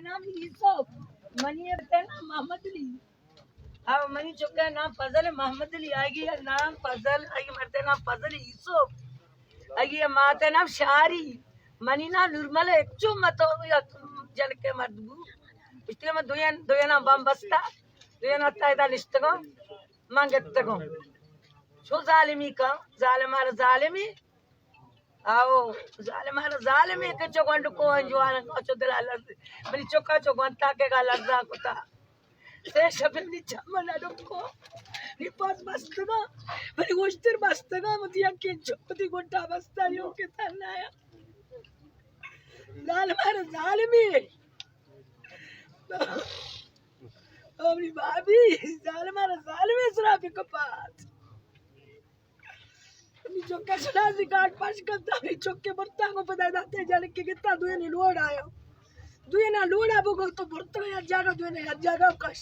नाम यूसुफ मनी है ना मोहम्मद अली। अब मनी चुका नाम फजल मोहम्मद अली आएगी या नाम फजल आएगी मरते नाम फजल यूसुफ आएगी या माते नाम शारी मनी ना निर्मल एक्चु मत या जन के मर्दबू इसलिए मैं दुया ना बम बस्ता दुया ना ताइदा लिस्टको मांगेत्तको शो जालिमी का जालिमार जालिमी आओ जालिमार जालिमी के चोकंड को अंजुआन को दलाल बनी चोका चोकंता के गाला जा कोता से शबनी चमना डको नी पास बस्तगा बनी गोश्तर बस्तगा मतिया के चोपती गोटा बस्ता यो के तनाया जालिमार जालिमी अपनी भाभी जालिमार जालिमी सराफी कपात चौके सुनासी काट पास करता भी चौके बर्ता को पता जाते जाने के कितना दुए ने लोड आयो दुए ना लोड आबो को तो बर्ता या जागा दुए ने या जागा कश